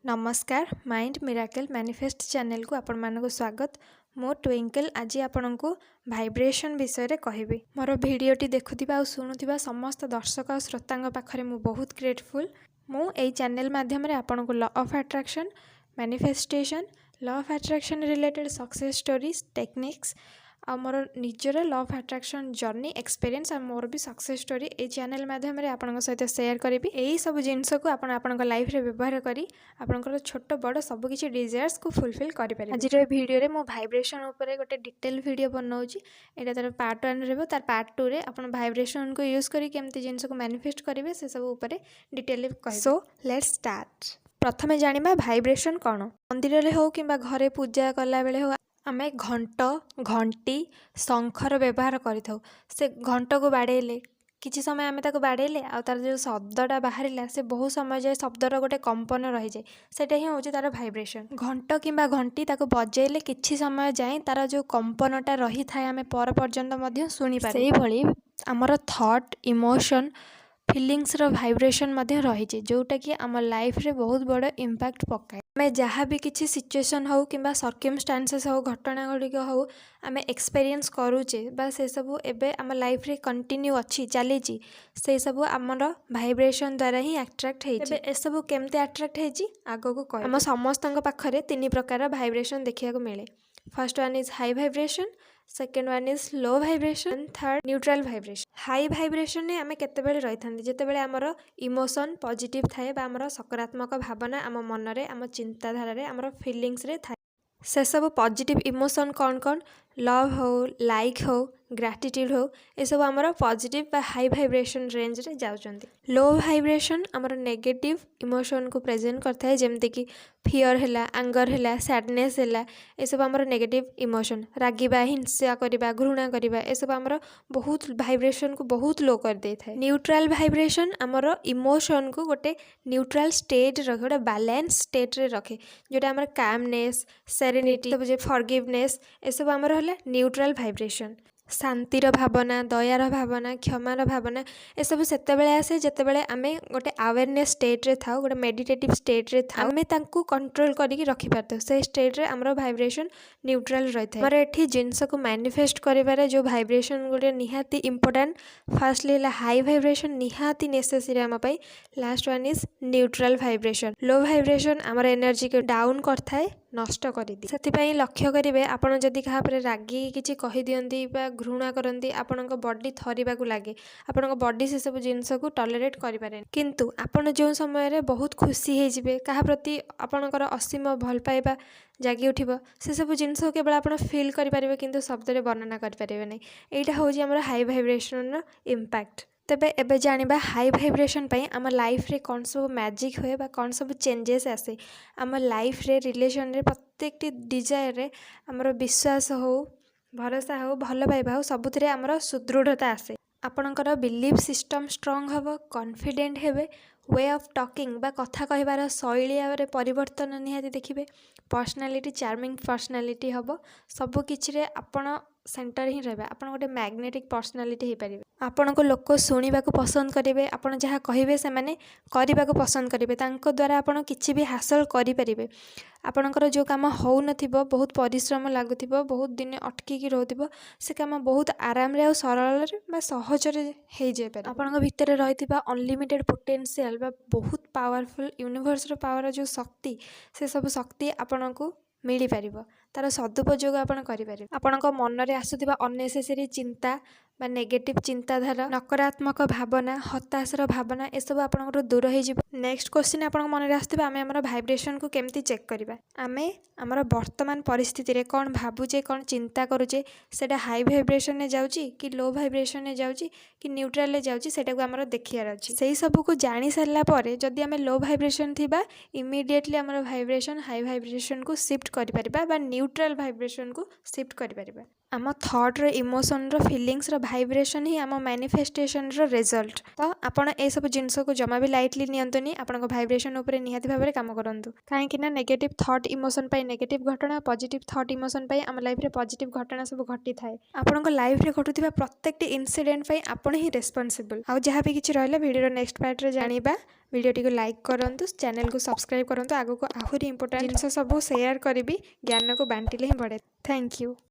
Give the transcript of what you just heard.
नमस्कार mind miracle manifest channel को आपण मानक स्वागत। मो ट्विंकल आज आपण को भाइब्रेशन विषय रे कहबी। मोर भिडियोटी देखुथिबा और शुणुथिबा समस्त दर्शक और श्रोतांग पाखरे मु बहुत ग्रेटफुल। मु एई चैनल माध्यम रे आपण को law of attraction, manifestation, law of attraction related success stories, techniques आ मोर निजर law of attraction journey experience आ मोर भी सक्सेस स्टोरी ए चैनल माध्यम रे आपण सहित शेयर करी। यही सब जिनस को आपण लाइफ रे व्यवहार करी आपण छोट बड़ सब किसी डिजायर्स को फुलफिल करि पारे। आज वीडियो रे मो भाइब्रेशन ऊपर गोटे डिटेल वीडियो बनाऊँगी। एटा तार पार्ट 1 रहबो, तार पार्ट 2 रे आपण भाइब्रेशन को यूज करी केमती जिनस को मैनिफेस्ट करिवे से सब ऊपर डिटेल कहबे। So let's start. प्रथमे जानिबा भाइब्रेशन कोन। मंदिर रे हो किबा घरे पूजा कला बेले हो आमे घंट, घंटी, शंखर व्यवहार करिथौ। से घंट को बाड़ेले किछि समय आमे ताको बाड़ेले आ तार जो शब्दटा बाहरिला से बहुत समय जाए शब्दर गोटे कंपन रही जाए, सेटा ही होची तार भाइब्रेशन। घंट किंबा घंटी ताको बजेले किछि समय जाए तार जो कंपनटा रही थाए आमे पर पर्यंत मध्य सुनी पारे। सेही भली हमर थॉट, इमोशन, फीलिंग्स रो भाइब्रेशन मध्य रही जे जोटा कि आम लाइफ रे बहुत बड़ इम्पैक्ट पकाए। आमे जहाँ भी किसी सिचुएशन हो किंबा सर्कमस्टांसेस हो, घटना गुड़िक हो आमे एक्सपीरियंस करूचे बा से सब एबे आम लाइफ रे कंटिन्यू अच्छी चली से सब आमर भाइब्रेशन द्वारा ही अट्रैक्ट होइछि। एबे ए सब केमते अट्रैक्ट होइछि आगो को कह। आम समस्तक पाखरे तीन प्रकार भाइब्रेशन देखिया को मिले। First one is high vibration, second one is low vibration, third neutral vibration. High vibration ने आमे केतेबेले रही थांती जेतेबेले आमर इमोशन पॉजिटिव थाए बा आमर सकारात्मक भावना आम मन रे, आम चिंताधारा रे, आमर फीलिंग्स रे थाए। से सब पॉजिटिव इमोशन कौन कौन? लव हो, लाइक हो, ग्रैटिट्यूड हो, ये सब आमर पॉजिटिव बा हाई भाइब्रेशन रेंज रे जाउचंती। लो भाइब्रेशन आमर नेगेटिव इमोशन को प्रेजेंट करता है, जेमते कि फियर हैला, एंगर हैला, सैडनेस हैला, ये सब आमर नेगेटिव इमोशन। रागिबा, हिंसा करिबा, घृणा करिबा, ये सब आमर बहुत भाइब्रेशन को बहुत लो कर दे थाए। न्यूट्रल भाइब्रेशन आमर इमोशन को गोटे न्यूट्रल स्टेट रखे, गोटे बैलेंस स्टेट रे रखे, जोटा आमर कामनेस, सेरेनिटी, सब जे फॉरगिवनेस, ये सब आमर होला न्यूट्रल भाइब्रेशन। शांतिर भावना, दयार भावना, क्षमार भावना, ये सब सेतेबेले आसे जेतेबेले आमे गोटे अवेयरनेस स्टेट रे थाउ, गोटे मेडिटेटिव स्टेट रे थाउ, आमे तांकु कंट्रोल करिकि रखि पारथौ। से स्टेट रे हमरो भाइब्रेशन न्यूट्रल रही थाए। हमर एठी जिंस को मैनिफेस्ट करिबारे जो भाइब्रेशन गोटे निहाती इंपोर्टेंट, फर्स्टली होला हाई भाइब्रेशन, निहाती नेसेसरी आम पई। Last one is neutral vibration. Low vibration हमर एनर्जी को डाउन करथाए, नष्ट करिदी। सेतिपई लक्ष्य करिवे आपण जदि कहा पर रागी किछि कहि दियंती बा घृणा करंती, आपणक बॉडी थरिबा को लागे, आपणक बॉडी से सब जिंस को टॉलरेट करि पारे। किंतु आपण जो समय रे बहुत खुशी हे जिवे, कहा प्रति आपणकर असीम भल पाइबा जागी उठिबो, से सब जिंस केवल आपण फील करि पारिबे किंतु शब्द रे वर्णना करि पारिबे नै। एटा होजी हमर हाई भाइब्रेशन रो इंपैक्ट। तेबे एबे जानिबा हाई भाइब्रेशन पई आम लाइफ रे कौन सब मैजिक हुए बा कौन सब चेंजेस आसे। आम लाइफ रे रिलेशन रे प्रत्येक डिजायर रे आमर विश्वास हो, भरोसा हो, भल पाइबा हो, सबुथिरे आमर सुदृढ़ता आसे। आपणकर बिलीफ सिस्टम स्ट्रॉन्ग हबो, कॉन्फिडेंट हेबे, वे ऑफ टॉकिंग बा कथा कहबार शैली आरे परिवर्तन निहाती देखिबे। पर्सनालिटी चार्मिंग पर्सनालिटी हबो, सब किछि रे आपण सेंटर ही रहबे। आपण गोटे मैग्नेटिक पर्सनालिटी हे परिबे। आपण को लोक सुनिबा को पसंद करिवे, आपण जहाँ कहिबे से माने करिबा को पसंद करिवे, तांको द्वारा आपण किछि भी हासिल करि परिबे। आपणकर जो काम हो नथिबो, बहुत परिश्रम लागुथिबो, बहुत दिन अटकी कि रहउथिबो, से काम बहुत आराम रे आ सरल रे बा सहज रे हे जे पारे। आपणक भितर रहिथिबा अनलिमिटेड पोटेंशियल बा बहुत पावरफुल यूनिवर्स रो पावर जो शक्ति, से सब शक्ति आपणको मिली पारिबो, तार सदुपयोग आपण करि पारिबे। आपणक मन रे आसुथिबा अननेसेसरी चिंता बा नेगेटिव चिंताधारा, नकारात्मक भावना, हताशर भावना, ए सब आपणकर दूर हो जिवो। नेक्स्ट क्वेश्चन आपणक मन रे आसुथिबा आमे हमर भाइब्रेशन को केमती चेक करिबा। आमे हमर वर्तमान परिस्थिति रे कोन भाबुचे, कोन चिंता करूचे, सेटा हाई भाइब्रेशन ने जाउची कि लो भाइब्रेशन ने जाउची कि न्यूट्रल ले जाउची, सेटा को हमर देखियार अछि। सेही सब को जानि सरला परे जदि आमे लो भाइब्रेशन थिबा, इमीडिएटली हमर भाइब्रेशन हाई भाइब्रेशन को शिफ्ट करि परिबा बा न्यूट्रल भाइब्रेशन को शिफ्ट करि परिबा। आम थट्र इमोशनर फिलिंग्सर भाइब्रेसन ही आम मैनिफेस्टेशन रेजल्ट। तो आपण ए सब जिनस को जमा भी लाइटली नियंतुनी, आपण भाइब्रेसन उपर निहाती भाव में काम करंतु। कहीं negative that emotion pi negative घटना, पॉजिटिव थट इमोशन पाई आम लाइफ रे पॉजिटिव घटना सब घटी थाए। आपण लाइफ रे घटुथिबा प्रत्येक इनसिडेंट पाई आपण ही रेस्पोंसिबल। आ जहाँ भी किछि रहले वीडियो नेक्स्ट पार्ट रे जानिबा। वीडियोटी को लाइक करंतु, चैनल को सब्सक्राइब करंतु। आगो को आहुरी इंपोर्टेंट जिनस सब शेयर करबी, ज्ञान को बांटिले ही बढ़े। Thank you.